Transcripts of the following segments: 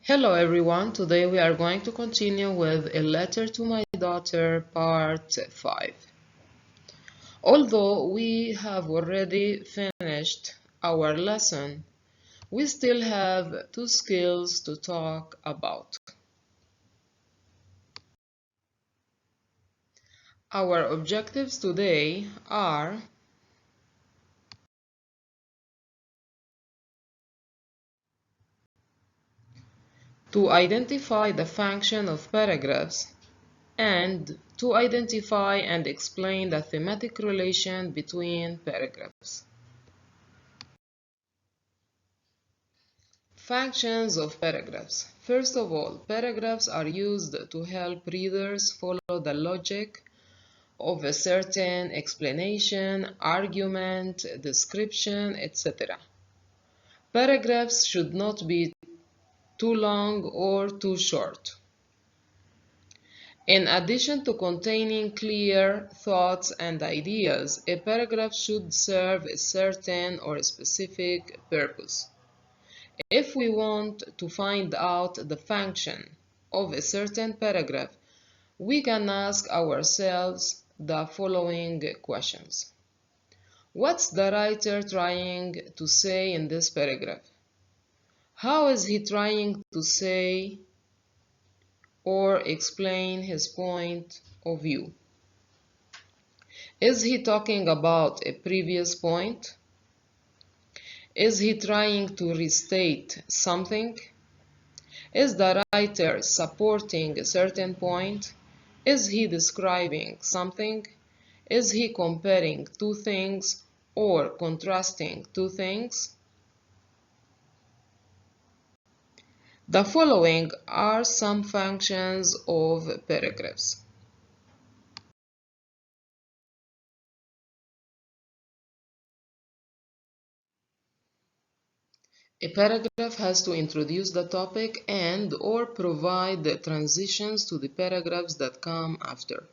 Hello everyone, today we are going to continue with A Letter to My Daughter, Part 5. Although we have already finished our lesson, we still have two skills to talk about. Our objectives today are to identify the function of paragraphs and to identify and explain the thematic relation between paragraphs. Functions of paragraphs. First of all, paragraphs are used to help readers follow the logic of a certain explanation, argument, description, etc. Paragraphs should not be too long or too short. In addition to containing clear thoughts and ideas, a paragraph should serve a certain or specific purpose. If we want to find out the function of a certain paragraph, we can ask ourselves the following questions. What's the writer trying to say in this paragraph? How is he trying to say or explain his point of view? Is he talking about a previous point? Is he trying to restate something? Is the writer supporting a certain point? Is he describing something? Is he comparing two things or contrasting two things? The following are some functions of paragraphs. A paragraph has to introduce the topic and or provide the transitions to the paragraphs that come after.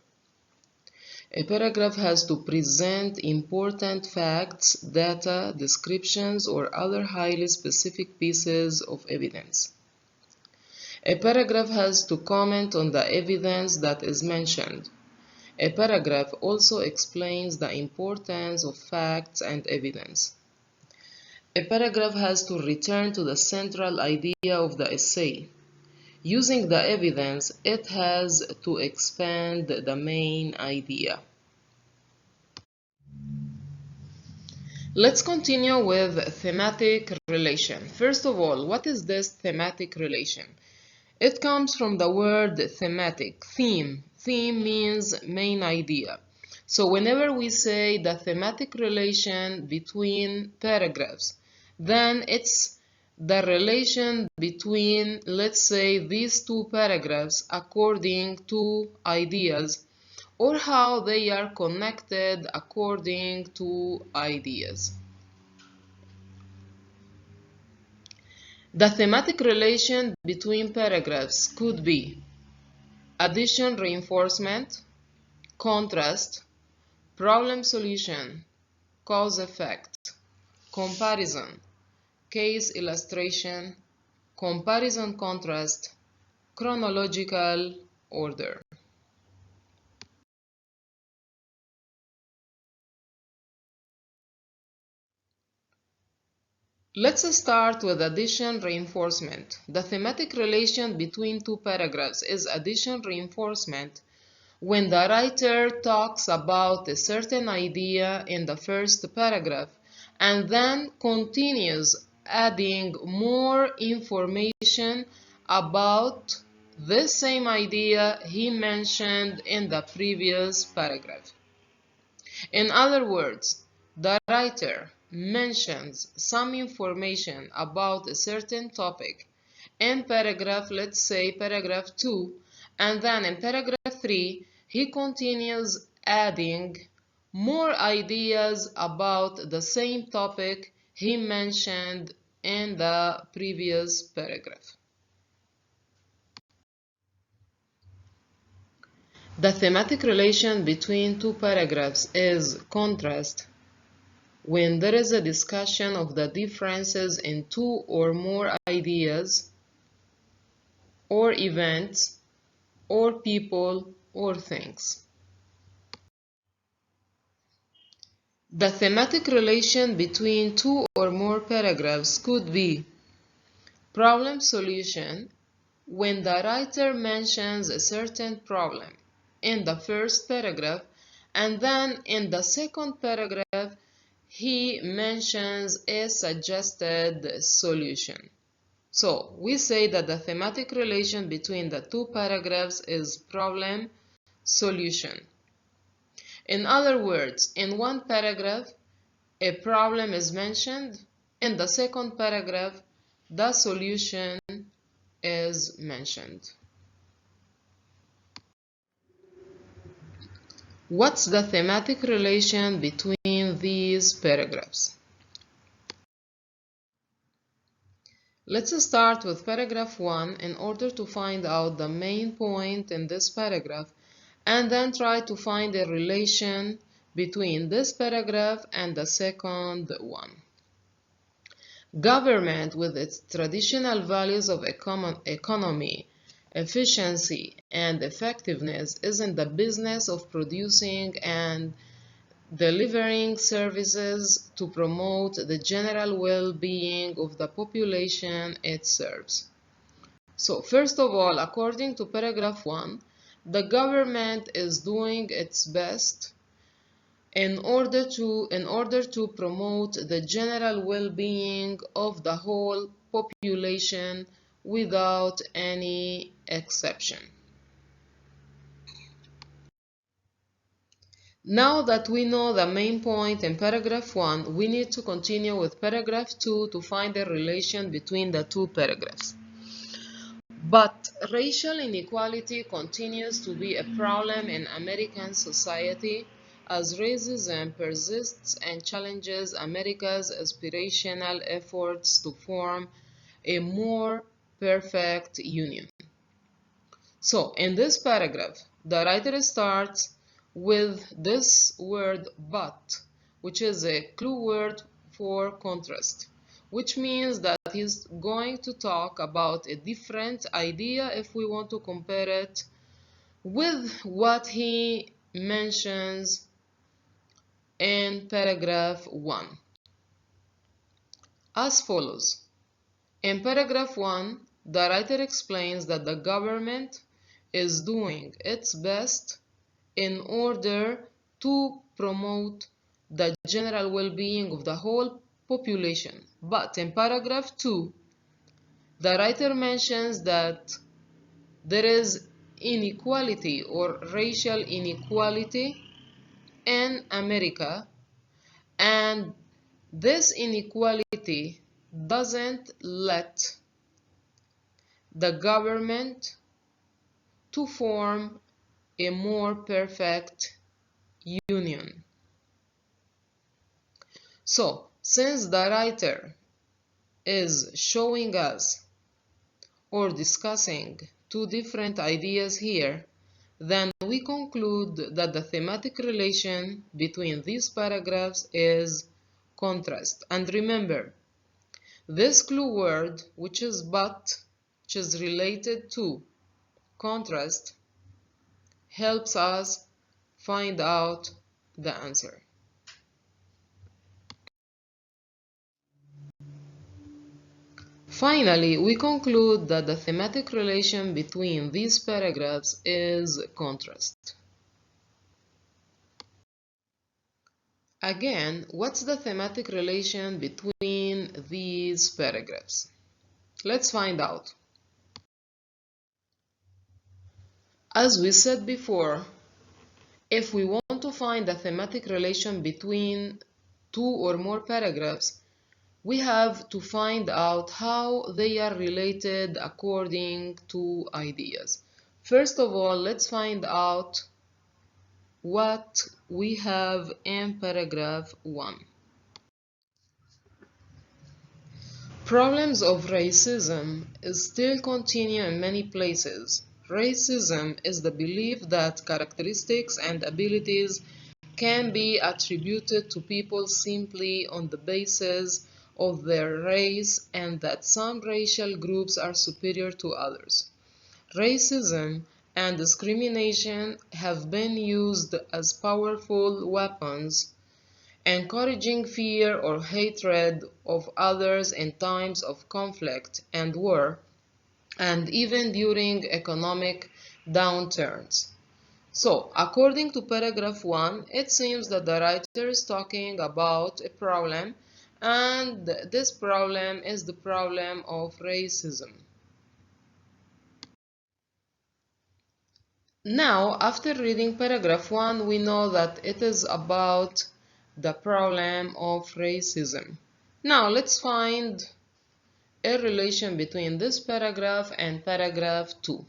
A paragraph has to present important facts, data, descriptions, or other highly specific pieces of evidence. A paragraph has to comment on the evidence that is mentioned. A paragraph also explains the importance of facts and evidence. A paragraph has to return to the central idea of the essay. Using the evidence, it has to expand the main idea. Let's continue with thematic relation. First of all, what is this thematic relation? It comes from the word thematic, theme. Theme means main idea. So whenever we say the thematic relation between paragraphs, then it's the relation between, let's say, these two paragraphs according to ideas, or how they are connected according to ideas. The thematic relation between paragraphs could be addition reinforcement, contrast, problem solution, cause effect, comparison, case illustration, comparison contrast, chronological order. Let's start with addition reinforcement. The thematic relation between two paragraphs is addition reinforcement when the writer talks about a certain idea in the first paragraph and then continues adding more information about this same idea he mentioned in the previous paragraph. In other words, the writer mentions some information about a certain topic in paragraph, let's say paragraph 2, and then in paragraph 3, he continues adding more ideas about the same topic he mentioned in the previous paragraph. The thematic relation between two paragraphs is contrast when there is a discussion of the differences in two or more ideas or events or people or things. The thematic relation between two or more paragraphs could be problem solution when the writer mentions a certain problem in the first paragraph and then in the second paragraph he mentions a suggested solution. So we say that the thematic relation between the two paragraphs is problem solution. In other words, in one paragraph a problem is mentioned, in the second paragraph the solution is mentioned. What's the thematic relation between these paragraphs? Let's start with paragraph 1 in order to find out the main point in this paragraph and then try to find a relation between this paragraph and the second one. Government, with its traditional values of economy, efficiency, and effectiveness, is in the business of producing and delivering services to promote the general well-being of the population it serves. So, first of all, according to paragraph 1, the government is doing its best in order to promote the general well-being of the whole population without any exception. Now that we know the main point in paragraph 1, we need to continue with paragraph 2 to find a relation between the two paragraphs. But racial inequality continues to be a problem in American society as racism persists and challenges America's aspirational efforts to form a more perfect union. So, in this paragraph, the writer starts with this word but, which is a clue word for contrast, which means that he's going to talk about a different idea if we want to compare it with what he mentions in paragraph 1. As follows. In paragraph 1, the writer explains that the government is doing its best in order to promote the general well-being of the whole population. But in paragraph 2, the writer mentions that there is inequality or racial inequality in America, and this inequality doesn't let the government to form a more perfect union. So, since the writer is showing us or discussing two different ideas here, then we conclude that the thematic relation between these paragraphs is contrast. And remember, this clue word, which is but, which is related to contrast, helps us find out the answer. Finally, we conclude that the thematic relation between these paragraphs is contrast. Again, what's the thematic relation between these paragraphs? Let's find out. As we said before, if we want to find the thematic relation between two or more paragraphs, we have to find out how they are related according to ideas. First of all, let's find out what we have in paragraph 1. Problems of racism still continue in many places. Racism is the belief that characteristics and abilities can be attributed to people simply on the basis of their race and that some racial groups are superior to others. Racism and discrimination have been used as powerful weapons, encouraging fear or hatred of others in times of conflict and war, and even during economic downturns. So, according to paragraph 1, it seems that the writer is talking about a problem, and this problem is the problem of racism. Now, after reading paragraph 1, we know that it is about the problem of racism. Now, let's find a relation between this paragraph and paragraph 2.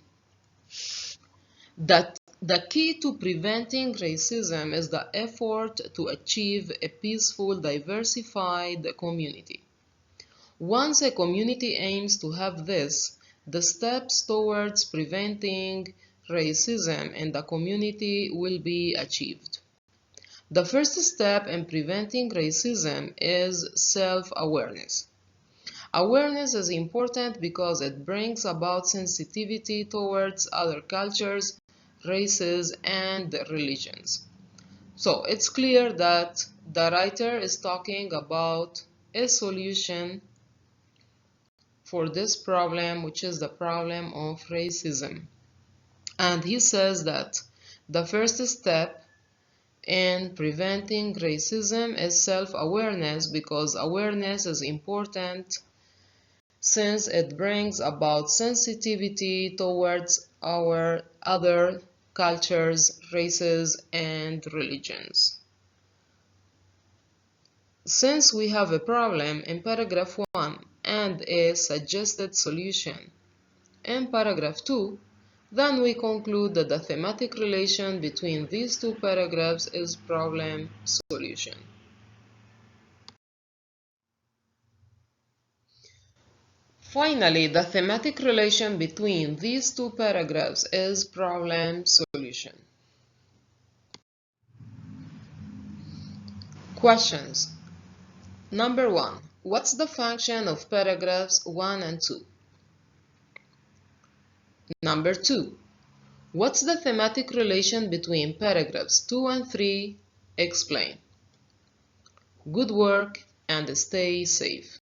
That the key to preventing racism is the effort to achieve a peaceful, diversified community. Once a community aims to have this, the steps towards preventing racism in the community will be achieved. The first step in preventing racism is self-awareness. Awareness is important because it brings about sensitivity towards other cultures, races, and religions. So it's clear that the writer is talking about a solution for this problem, which is the problem of racism. And he says that the first step in preventing racism is self-awareness, because awareness is important since it brings about sensitivity towards our other cultures, races, and religions. Since we have a problem in paragraph 1 and a suggested solution in paragraph 2, then we conclude that the thematic relation between these two paragraphs is problem-solution. Finally, the thematic relation between these two paragraphs is problem-solution. Questions. Number 1. What's the function of paragraphs 1 and 2? Number 2. What's the thematic relation between paragraphs 2 and 3? Explain. Good work and stay safe.